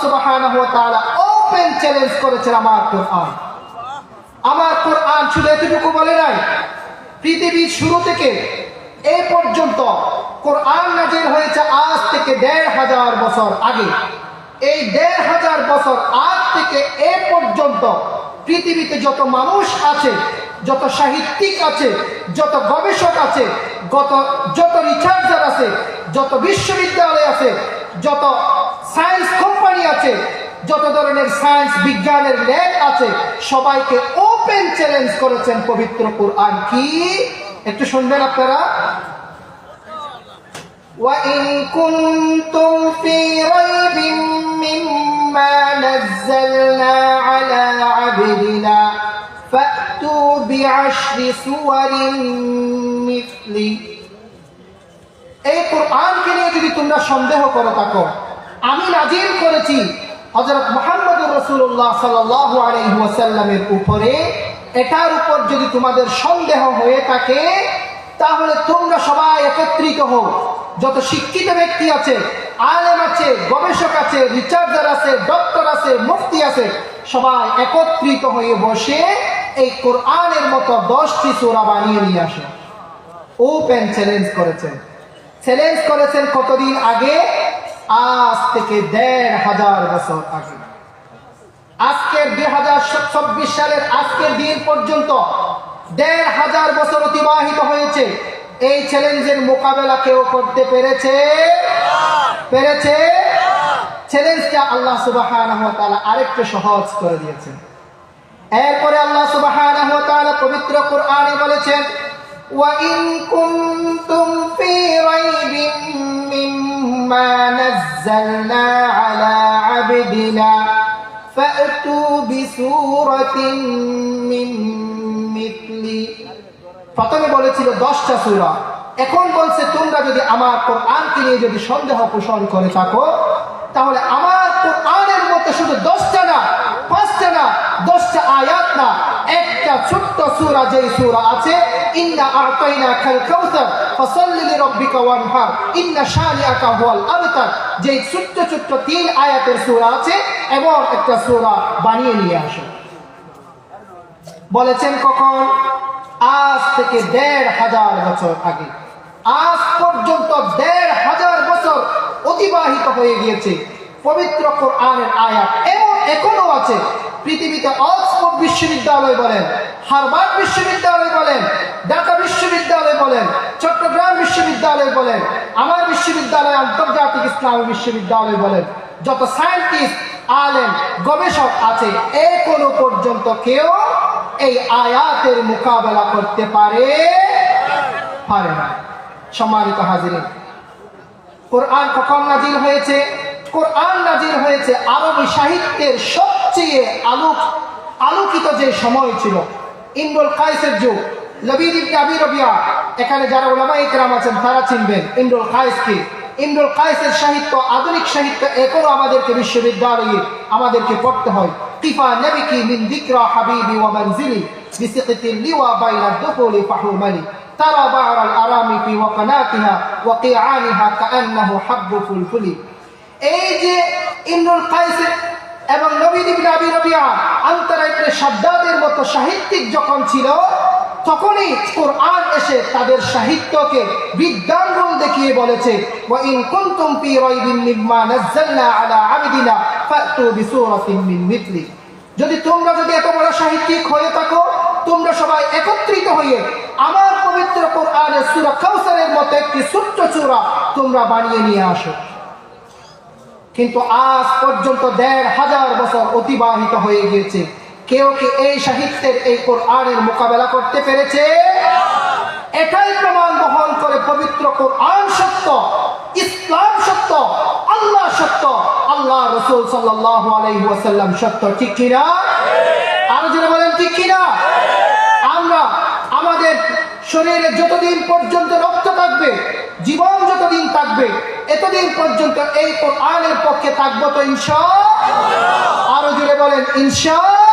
সুবহানাহু ওয়া তাআলা ওপেন চ্যালেঞ্জ করেছেন আমার কোরআন। আমার কোরআন শুধু এতটুকু বলে নাই, পৃথিবীর শুরু থেকে এই পর্যন্ত কোরআন নাযিল হয়েছে আজ থেকে ১৫০০ বছর আগে। এই ১৫০০ বছর আগ থেকে এ পর্যন্ত পৃথিবীতে যত মানুষ আছে, যত সাহিত্যিক আছে, যত গবেষক আছে, যত রিসার্চার আছে, যত বিশ্ববিদ্যালয় আছে, যত সায়েন্স কোম্পানি আছে, যত ধরনের সায়েন্স বিজ্ঞানের ল্যাব আছে, সবাইকে ওপেন চ্যালেঞ্জ করেছেন পবিত্র কোরআন। কি একটু শুনবেন আপনারা? وَإِن كُنتُمْ فِي رَيْبٍ مِّمَّا نَزَّلْنَا عَلَى عَبْدِنَا فَأْتُوا بِعَشْرِ سُوَرٍ مِثْلِهِ। এই কোরআনকে নিয়ে যদি তোমরা সন্দেহ করে থাকো, আমি নাজিল করেছি হযরত মুহাম্মদুর রাসূলুল্লাহ সাল্লাল্লাহু আলাইহি ওয়াসাল্লামের উপরে, এটার উপর যদি তোমাদের সন্দেহ হয়ে থাকে, তাহলে তোমরা সবাই একত্রিত হও। যত শিক্ষিত ব্যক্তি আছে, আলেম আছে, গবেষক আছে, রিসার্চার আছে, ডক্টর আছে, মুফতি আছে, সবাই একত্রিত হয়ে বসে এই কোরআনের মতো 10টি সূরা বানিয়ে নিয়ে আসে। ওপেন চ্যালেঞ্জ করেছেন। চ্যালেঞ্জ করেছেন কতদিন আগে? আজ থেকে ১৫০০ বছর আগে। আজকের ২০২৪ সালের আজকের দিন পর্যন্ত ১৫০০ বছর অতিবাহিত হয়েছে। এই চ্যালেঞ্জের মোকাবেলা কেউ করতে পেরেছে? চ্যালেঞ্জটা আল্লাহ সুবহানাহু ওয়া তাআলা আরেকটু সহজ করে দিয়েছেন। এরপরে আল্লাহ সুবহানাহু ওয়া তাআলা পবিত্র কোরআনে বলেছেন, وَإِن كُنتُمْ فِي رَيْبٍ مِّمَّا نَزَّلْنَا عَلَى عَبْدِنَا فَأْتُوا بِسُورَةٍ مِّن مِّثْلِهِ। প্রথমে বলেছিল 10টা সূরা, এখন বলছে তোমরা যদি আমার কোরআনকে নিয়ে যদি সন্দেহ পোষণ করে থাকো, তাহলে আমার কোরআনের মধ্যে শুধু 10টা না, 5টা না, 10টা আয়াত না, একটা ছোট্ট সূরা, যেই সূরা আছে ইন্না আ'তাইনাকাল কাউসার ফাসাল্লি লিরাব্বিকা ওয়ানহার ইন্না শানিআকা হুয়াল আবতার, যেই ছোট্ট ছোট্ট 3 আয়াতের সূরা আছে, এবং একটা সূরা বানিয়ে নিয়ে আসো। বলেছেন কখন? আজ থেকে ১৫০০ বছর আগে। আজ পর্যন্ত ১৫০০ বছর অতিবাহিত হয়ে গিয়েছে। পবিত্র কোরআনের আয়াত এবং এখনো আছে। পৃথিবীতে অক্সফোর্ড বিশ্ববিদ্যালয় বলেন, হার্ভার্ড বিশ্ববিদ্যালয় বলেন, ঢাকা বিশ্ববিদ্যালয় বলেন, চট্টগ্রাম বিশ্ববিদ্যালয় বলেন, আমার বিশ্ববিদ্যালয় আন্তর্জাতিক ইসলামী বিশ্ববিদ্যালয় বলেন, যত সায়েন্টিস্ট, আলেম, গবেষক আছে, এখনো পর্যন্ত কেউ এই আয়াতের মোকাবেলা করতে পারে না। সম্মানিত হাজিরিন, কোরআন কখন নাজিল হয়েছে? কোরআন নাজিল হয়েছে আরবি সাহিত্যের সবচেয়ে আলোকিত যে সময় ছিল, ইমরুল কায়েসের যুগ, লবিদ ইবনে আবি রবিয়া। এখানে যারা উলামায়ে কেরাম আছেন তারা চিনবেন ইমরুল কায়েসকে। ইমরুল কায়েসের সাহিত্য, আধুনিক সাহিত্য এখনো আমাদেরকে বিশ্ববিদ্যালয়ে আমাদেরকে পড়তে হয়। কিফা নবিকি মিন যিকরা হাবিবি ওয়া মানজিলি বিসিকতিল লিওয়া বাইনা দুখুলি ফাহুমালি তারা বা'রাল আরামি ফি ওয়াকানাতিহা ওয়া কিআনিহা কাআন্নাহু হাব্বু ফুলফুলি। এই যে ইমরুল কায়েস এবং লবিদ ইবনে আবি রবিয়া, আনতারা ইবনে শাদ্দাদের মতো সাহিত্যিক যখন ছিল, তখনই কোরআন এসে তাদের সাহিত্যকে বিদ্যাঙ্গুল দেখিয়ে বলেছে, ওয়া ইন কুনতুম ফি রাইবিন মিম্মা নাযালনা আলা আবদিনা ফাতু বিসূরাতিন মিন মিথলি। তোমরা যদি এত বড় সাহিত্যিক হয়ে থাকো, তোমরা সবাই একত্রিত হয়ে আমার পবিত্র কোরআনের সূরা কাউসারের মতো একটি ছোট্ট সূরা তোমরা বানিয়ে নিয়ে আসো। কিন্তু আজ পর্যন্ত ১৫০০ বছর অতিবাহিত হয়ে গিয়েছে। কেউ কি এই সাহিত্যের, এই কোরআনের মোকাবেলা করতে পেরেছে? এটাই প্রমাণ বহন করে পবিত্র কোরআন সত্য, ইসলাম সত্য, আল্লাহ সত্য, আল্লাহ রাসূল সাল্লাল্লাহু আলাইহি ওয়াসাল্লাম সত্য। ঠিক কিনা? আরো জোরে বলেন ঠিক কিনা? আমরা আমাদের শরীরে যতদিন পর্যন্ত রক্ত থাকবে, জীবন যতদিন থাকবে, এতদিন পর্যন্ত এই কোরআনের পক্ষে থাকবো তো ইনশাআল্লাহ। আরো জোরে বলেন ইনশাআল্লাহ।